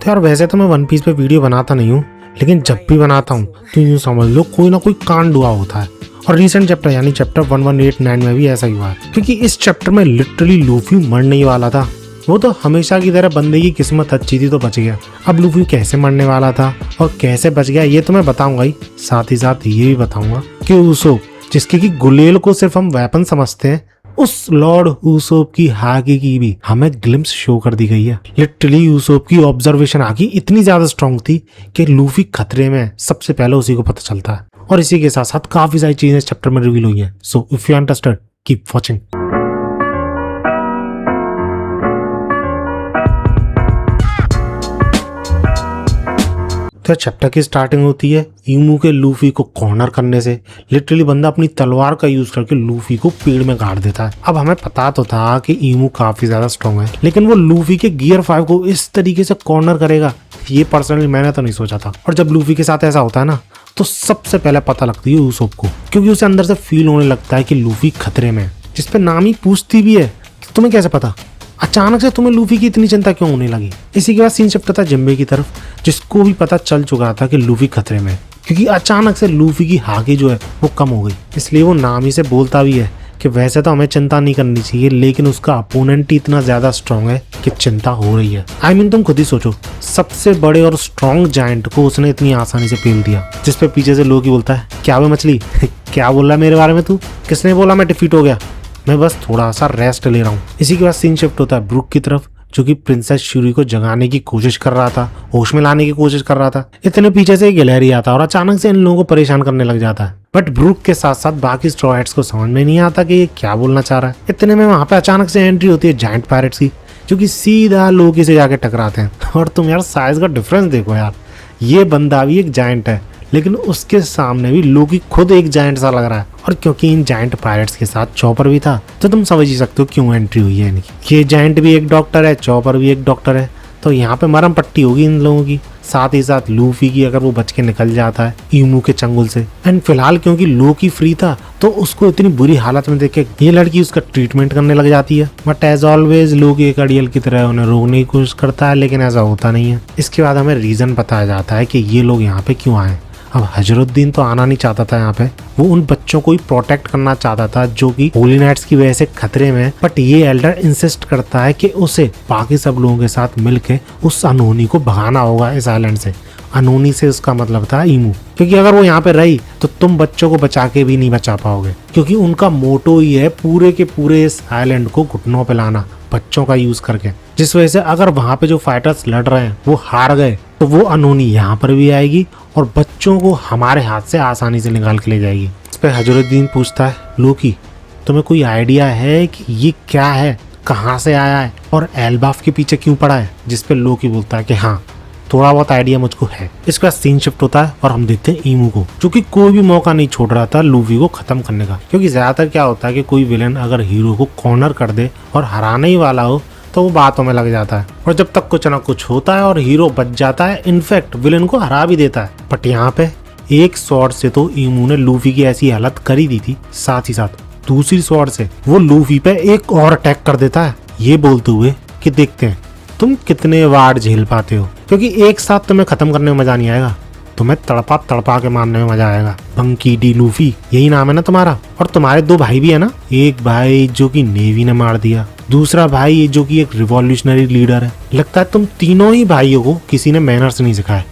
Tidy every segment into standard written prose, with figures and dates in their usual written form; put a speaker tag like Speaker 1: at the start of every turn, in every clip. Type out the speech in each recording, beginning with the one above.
Speaker 1: तो यार वैसे तो मैं वन पीस पे वीडियो बनाता नहीं हूँ, लेकिन जब भी बनाता हूँ तो यूँ समझ लो कोई ना कोई कांड हुआ होता है। और रिसेंट चैप्टर यानी चैप्टर 1189 में भी ऐसा ही हुआ है, क्योंकि इस चैप्टर में लिटरली लूफी मरने ही वाला था। वो तो हमेशा की तरह बंदे की किस्मत अच्छी थी तो बच गया। अब लूफी कैसे मरने वाला था और कैसे बच गया ये तो मैं बताऊंगा ही, साथ ही साथ ये भी बताऊंगा कि उसोप, जिसके की गुलेल को सिर्फ हम वेपन समझते हैं, उस लॉर्ड यूसोप की हागी की भी हमें ग्लिम्स शो कर दी गई है। लिटरली यूसोप की ऑब्जर्वेशन आगे इतनी ज्यादा स्ट्रांग थी कि लूफी खतरे में सबसे पहले उसी को पता चलता है। और इसी के साथ साथ काफी सारी चीजें इस चैप्टर में रिवील हुई हैं। So if you are interested keep watching. तो चैप्टर की स्टार्टिंग होती है ईमू के लूफी को कॉर्नर करने से। लिटरली बंदा अपनी तलवार का यूज करके लूफी को पेड़ में गाड़ देता है। अब हमें पता तो था कि ईमू काफी ज्यादा स्ट्रॉन्ग है, लेकिन वो लूफी के गियर 5 को इस तरीके से कॉर्नर करेगा ये पर्सनली मैंने तो नहीं सोचा था। और जब लूफी के साथ ऐसा होता है ना, तो सबसे पहले पता लगती है यूसोप को, क्योंकि उसे अंदर से फील होने लगता है कि लूफी खतरे में है। जिसपे नामी पूछती भी है तुम्हें कैसे पता, अचानक से तुम्हें लूफी की इतनी चिंता क्यों होने लगी। इसी के बाद सीन शिफ्ट था जिम्बे की तरफ, जिसको भी पता चल चुका था कि लूफी खतरे में है, क्योंकि अचानक से लूफी की हागी जो है वो कम हो गई। इसलिए वो नामी से बोलता भी है कि वैसे तो हमें चिंता नहीं करनी चाहिए, लेकिन उसका अपोनेंट ही इतना ज्यादा स्ट्रांग है कि चिंता हो रही है। I mean, तुम खुद ही सोचो, सबसे बड़े और स्ट्रांग जायंट को उसने इतनी आसानी से पेल दिया। जिसपे पीछे से लोकी बोलता है क्या वे मछली क्या बोल रहा है मेरे बारे में तू, किसने बोला मैं डिफीट हो गया, मैं बस थोड़ा सा रेस्ट ले रहा हूँ। इसी के बाद सीन शिफ्ट होता है ब्रुक की तरफ, जो कि प्रिंसेस श्यूरी को जगाने की कोशिश कर रहा था, होश में लाने की कोशिश कर रहा था। इतने पीछे से गिलहरी आता है और अचानक से इन लोगों को परेशान करने लग जाता है। बट ब्रुक के साथ साथ बाकी स्ट्रॉ हैट्स को समझ में नहीं आता कि ये क्या बोलना चाह रहा है। इतने में वहां पे अचानक से एंट्री होती है जायंट पायरेट्स की, जो कि सीधा लोकी से जाके टकराते हैं। और तुम यार साइज का डिफरेंस देखो यार, ये बंदा भी एक जायंट है, लेकिन उसके सामने भी लोकी खुद एक जायंट सा लग रहा है। और क्योंकि इन जायंट पायरेट्स के साथ चॉपर भी था, तो तुम समझ ही सकते हो क्यों एंट्री हुई है इनकी। ये जायंट भी एक डॉक्टर है, चॉपर भी एक डॉक्टर है, तो यहाँ पे मरम पट्टी होगी इन लोगों की। साथ ही साथ लूफी की अगर वो बच के निकल जाता है ईमू के चंगुल से। एंड फिलहाल क्योंकि लोकी फ्री था, तो उसको इतनी बुरी हालत में देख के ये लड़की उसका ट्रीटमेंट करने लग जाती है। बट एज ऑलवेज लोकी एक अड़ियल की तरह उन्हें रोकने की कोशिश करता है, लेकिन ऐसा होता नहीं है। इसके बाद हमें रीजन बताया जाता है कि ये लोग यहाँ पे क्यों आए। अब हजरुद्दीन तो आना नहीं चाहता था यहाँ पे, वो उन बच्चों को ही प्रोटेक्ट करना चाहता था जो कि होली नाइट्स की वजह से खतरे में। बट ये एल्डर इंसिस्ट करता है कि उसे बाकी सब लोगों के साथ मिलके उस अनहोनी को भगाना होगा इस आइलैंड से। अनहोनी से उसका मतलब था ईमू, क्योंकि अगर वो यहाँ पे रही तो तुम बच्चों को बचा के भी नहीं बचा पाओगे, क्योंकि उनका मोटो ही है पूरे के पूरे इस आइलैंड को घुटनों पे लाना बच्चों का यूज करके। जिस वजह से अगर वहां पे जो फाइटर्स लड़ रहे हैं वो हार गए, तो वो अनहोनी यहाँ पर भी आएगी और बच्चों को हमारे हाथ से आसानी से निकाल के ले जाएगी। इस पे हजरुद्दीन पूछता है लोकी तुम्हें कोई आइडिया है कि ये क्या है, कहाँ से आया है और एल्बाफ के पीछे क्यों पड़ा है। जिस पे लोकी बोलता है कि हाँ थोड़ा बहुत आइडिया मुझको है। इसके बाद सीन शिफ्ट होता है और हम देखते हैं ईमू को, जो कि कोई भी मौका नहीं छोड़ रहा था लूफी को खत्म करने का। क्योंकि ज्यादातर क्या होता है कि कोई विलेन अगर हीरो को कॉर्नर कर दे और हराने ही वाला हो तो वो बातों में लग जाता है, और जब तक कुछ ना कुछ होता है और हीरो बच जाता है, इनफैक्ट विलेन को हरा भी देता है। बट यहाँ पे एक स्वॉर्ड से तो ईमू ने लूफी की ऐसी हालत कर ही दी थी, साथ ही साथ दूसरी स्वॉर्ड से वो लूफी पे एक और अटैक कर देता है, ये बोलते हुए कि देखते हैं तुम कितने वार झेल पाते हो, क्योंकि एक साथ तुम्हें खत्म करने में मजा नहीं आएगा, तुम्हें तड़पा तड़पा के मारने में मजा आएगा। बंकी डी लूफी यही नाम है ना तुम्हारा। और तुम्हारे दो भाई भी है ना, एक भाई जो कि नेवी ने मार दिया, दूसरा भाई जो कि एक रिवॉल्यूशनरी लीडर है। लगता है तुम तीनों ही भाइयों को किसी ने मैनर्स नहीं सिखाए,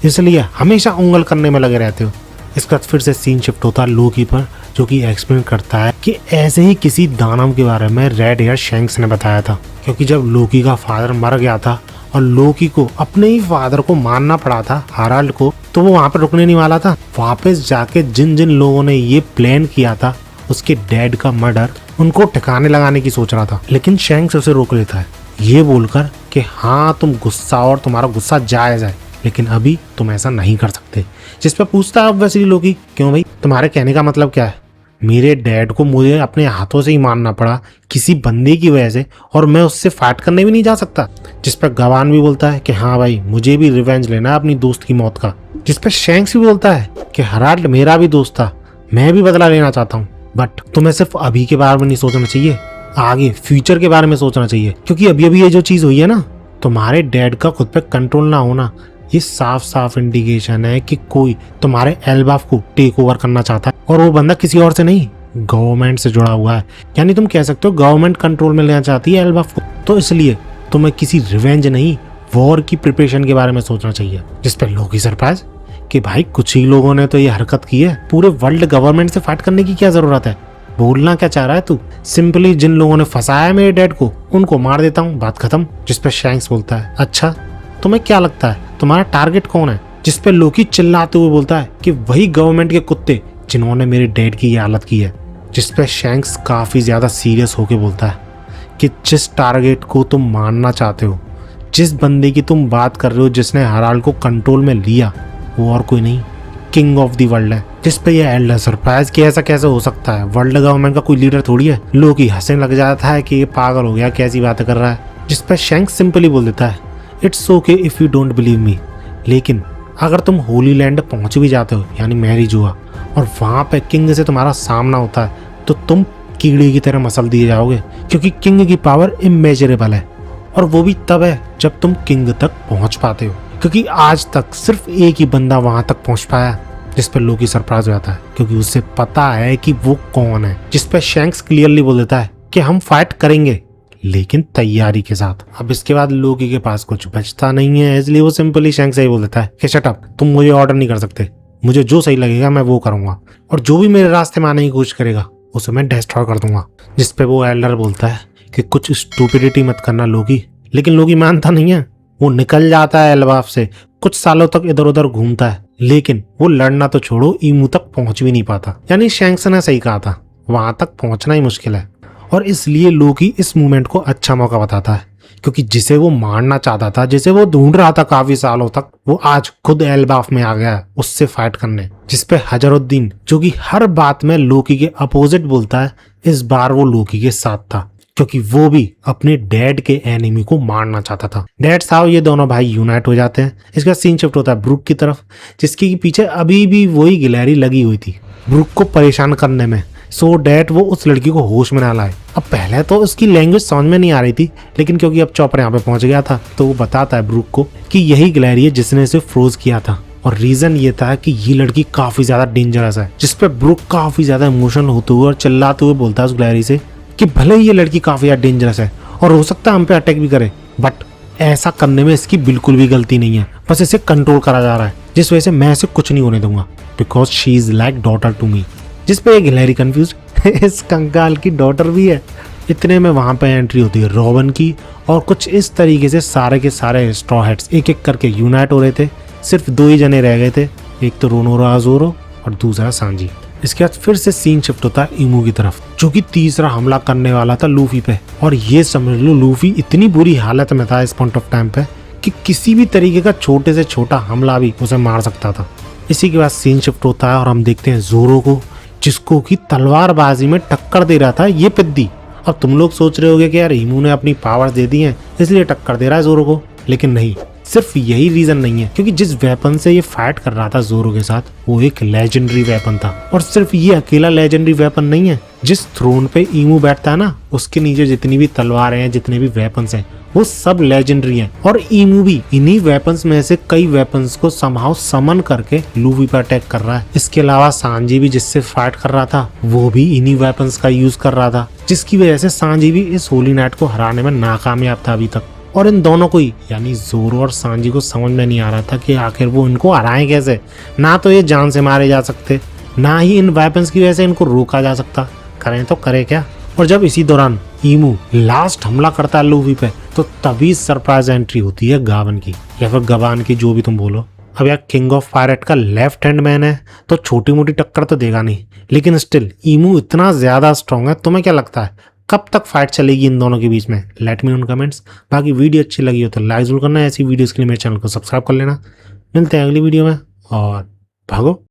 Speaker 1: इसलिए हमेशा उंगल करने में लगे रहते हो। इसके बाद फिर से सीन शिफ्ट होता है लोकी पर, जो कि एक्सप्लेन करता है कि ऐसे ही किसी दानव के बारे में रेड हेयर शैंक्स ने बताया था। क्योंकि जब लोकी का फादर मर गया था और लोकी को अपने ही फादर को मारना पड़ा था हाराल्ड को, तो वो वहां पर रुकने नहीं वाला था। वापस जाके जिन जिन लोगों ने ये प्लान किया था उसके डैड का मर्डर, उनको ठिकाने लगाने की सोच रहा था। लेकिन शैंक्स उसे रोक लेता है, ये बोलकर कि हाँ तुम गुस्सा और तुम्हारा गुस्सा जायज है, लेकिन अभी तुम ऐसा नहीं कर सकते। जिस पे पूछता है ऑब्वियसली लोकी क्यों भाई, तुम्हारे कहने का मतलब क्या है। मेरे डैड को मुझे अपने हाथों से ही मारना पड़ा किसी बंदे की वजह से, और मैं उससे फाइट करने भी नहीं जा सकता। जिस पर गवान भी बोलता है कि हाँ भाई मुझे भी रिवेंज लेना है अपनी दोस्त की मौत का। जिस पर शैंक्स भी बोलता है कि हराल्ड मेरा भी दोस्त था, मैं भी बदला लेना चाहता हूँ, बट तुम्हें सिर्फ अभी के बारे में नहीं सोचना चाहिए, आगे फ्यूचर के बारे में सोचना चाहिए। क्योंकि अभी अभी ये जो चीज हुई है ना, तुम्हारे डैड का खुद पे कंट्रोल ना होना ये साफ साफ इंडिकेशन है कि कोई तुम्हारे एल्बाफ को टेक ओवर करना चाहता है, और वो बंदा किसी और से नहीं, गवर्नमेंट से जुड़ा हुआ है। यानी तुम कह सकते हो गवर्नमेंट कंट्रोल में लेना चाहती है एल्बाफ को। तो इसलिए तुम्हें किसी रिवेंज नहीं, वॉर की प्रिपरेशन के बारे में सोचना चाहिए। जिस पे लोकी सरप्राइज कि भाई कुछ ही लोगों ने तो ये हरकत की है, पूरे वर्ल्ड गवर्नमेंट से फाइट करने की क्या जरूरत है? बोलना क्या चाह रहा है तू? सिंपली जिन लोगों ने फंसाया है मेरे डैड को उनको मार देता हूँ, बात खत्म। जिस पे शैंक्स बोलता है अच्छा तुम्हें क्या लगता है तुम्हारा टारगेट कौन है? जिस पे लोकी चिल्लाते हुए बोलता है कि वही गवर्नमेंट के कुत्ते जिन्होंने मेरे डैड की ये हालत की है। जिस पे शैंक्स काफी ज्यादा सीरियस होके बोलता है कि जिस टारगेट को तुम मारना चाहते हो, जिस बंदे की तुम बात कर रहे हो जिसने हराल को कंट्रोल में लिया, वो और कोई नहीं, किंग ऑफ द वर्ल्ड है। जिस पे ये एल्डर सरप्राइज कि ऐसा कैसे हो सकता है, वर्ल्ड गवर्नमेंट का कोई लीडर थोड़ी है। लोकी हंसने लग जाता है कि ये पागल हो गया, कैसी बातें कर रहा है। जिस पे शैंक्स सिंपली बोल देता है it's okay if you don't believe me, लेकिन अगर तुम होली लैंड पहुंच भी जाते हो यानी मैरिजुआ, और वहां पे किंग से तुम्हारा सामना होता है, तो तुम कीड़े की तरह मसल दिए जाओगे, क्योंकि किंग की पावर इमेजरेबल है, और वो भी तब है जब तुम किंग तक पहुंच पाते हो, क्योंकि आज तक सिर्फ एक ही बंदा वहां तक पहुंच पाया। जिस पर लोकी सरप्राइज हो जाता है क्योंकि उसे पता है कि वो कौन है। जिस पर शैंक्स क्लियरली बोल देता है कि हम फाइट करेंगे लेकिन तैयारी के साथ। अब इसके बाद लोकी के पास कुछ बचता नहीं है, इसलिए वो सिंपली शैंक्स से ही बोल देता है कि शट अप, तुम मुझे ऑर्डर नहीं कर सकते, मुझे जो सही लगेगा मैं वो करूंगा, और जो भी मेरे रास्ते में आने की कोशिश करेगा उसे मैं डिस्ट्रॉय कर दूंगा। जिस पे वो एल्डर बोलता है कि कुछ स्टूपिडिटी मत करना लोकी, लेकिन लोकी मानता नहीं है। वो निकल जाता है एल्बाफ से, कुछ सालों तक इधर उधर घूमता है, लेकिन वो लड़ना तो छोड़ो ईमू तक पहुंच भी नहीं पाता। यानी शैंक्स ने सही कहा था, वहां तक पहुंचना ही मुश्किल है, और इसलिए लोकी इस मूवमेंट को अच्छा मौका बताता है, क्योंकि जिसे वो मारना चाहता था, जिसे वो ढूंढ रहा था काफी सालों तक, वो आज खुद एल्बाफ में आ गया है उससे फाइट करने। जिस पे हजरुद्दीन, जो कि हर बात में लोकी के अपोजिट बोलता है, इस बार वो लोकी के साथ था, क्योंकि वो भी अपने डैड के एनिमी को मारना चाहता था। डैड साहब ये दोनों भाई यूनाइट हो जाते हैं। इसका सीन शिफ्ट होता है ब्रूक की तरफ, जिसके पीछे अभी भी वही गिलहरी लगी हुई थी ब्रूक को परेशान करने में, सो डैड वो उस लड़की को होश में ना लाए। अब पहले तो उसकी लैंग्वेज समझ में नहीं आ रही थी, लेकिन क्योंकि अब चॉपर यहाँ पे पहुंच गया था, तो वो बताता है ब्रूक को कि यही गिलहरी है जिसने इसे फ्रोज किया था, और रीजन ये था कि ये लड़की काफी ज्यादा डेंजरस है। जिस पे ब्रूक काफी ज्यादा इमोशनल होते हुए और चिल्लाते हुए बोलता है उस गिलहरी से कि भले ही ये लड़की काफी ज्यादा डेंजरस है और हो सकता है हम पे अटैक भी करे, बट ऐसा करने में इसकी बिल्कुल भी गलती नहीं है, बस इसे कंट्रोल करा जा रहा है, जिस वजह से मैं इसे कुछ नहीं होने दूंगा, because she is like daughter to me. जिस पे गिलहरी कंफ्यूज इस कंकाल की डॉटर भी है। इतने में वहां पे एंट्री होती है रॉबन की, और कुछ इस तरीके से सारे के सारे स्ट्रॉ हेड्स एक एक करके यूनाइट हो रहे थे। सिर्फ दो ही जने रह गए थे, एक तो रोनोरा अजोरो और दूसरा सांजी। इसके बाद फिर से सीन शिफ्ट होता है ईमू की तरफ, जो कि तीसरा हमला करने वाला था लूफी पे, और ये समझ लो लूफी इतनी बुरी हालत में था इस पॉइंट ऑफ टाइम पे कि किसी भी तरीके का छोटे से छोटा हमला भी उसे मार सकता था। इसी के बाद सीन शिफ्ट होता है और हम देखते हैं जोरो को, जिसको कि तलवारबाजी में टक्कर दे रहा था ये पिद्दी। अब तुम लोग सोच रहे होगे कि यार ईमू ने अपनी पावर्स दे दी हैं इसलिए टक्कर दे रहा है जोरो को, लेकिन नहीं, सिर्फ यही रीजन नहीं है, क्योंकि जिस वेपन से ये फाइट कर रहा था जोरो के साथ वो एक लेजेंडरी वेपन था, और सिर्फ ये अकेला लेजेंडरी वेपन नहीं है। जिस थ्रोन पे ईमू बैठता है ना, उसके नीचे जितनी भी तलवारें हैं, जितने भी वेपन्स हैं, वो सब लेजेंडरी हैं, और ईमू भी इन्हीं वेपन्स में से कई वेपन्स को समहाउ समन करके लूफी पर अटैक कर रहा है। इसके अलावा सांजी भी जिससे फाइट कर रहा था वो भी इन्हीं वेपन्स का यूज कर रहा था, जिसकी वजह से सांजी भी इस होली नाइट को हराने में नाकामयाब था अभी तक। और इन दोनों को ही यानी जोरो और सांजी को समझ में नहीं आ रहा था कि आखिर वो इनको हराएं कैसे। ना तो ये जान से मारे जा सकते, ना ही इन वेपन्स की वजह से इनको रोका जा सकता, करें तो करे क्या। और जब इसी दौरान ईमू लास्ट हमला करता है लूफी पे, तो तभी सरप्राइज एंट्री होती है गावन की, या फिर गवान की, जो भी तुम बोलो। अब यार किंग ऑफ पायरेट का लेफ्ट हैंड मैन है तो छोटी मोटी टक्कर तो देगा नहीं, लेकिन स्टिल ईमू इतना ज्यादा स्ट्रॉन्ग है। तुम्हें क्या लगता है कब तक फाइट चलेगी इन दोनों के बीच में? लेट मी नो इन कमेंट्स। बाकी वीडियो अच्छी लगी हो तो लाइक जरूर करना, ऐसी वीडियोस के लिए मेरे चैनल को सब्सक्राइब कर लेना। मिलते हैं अगली वीडियो में, और भागो।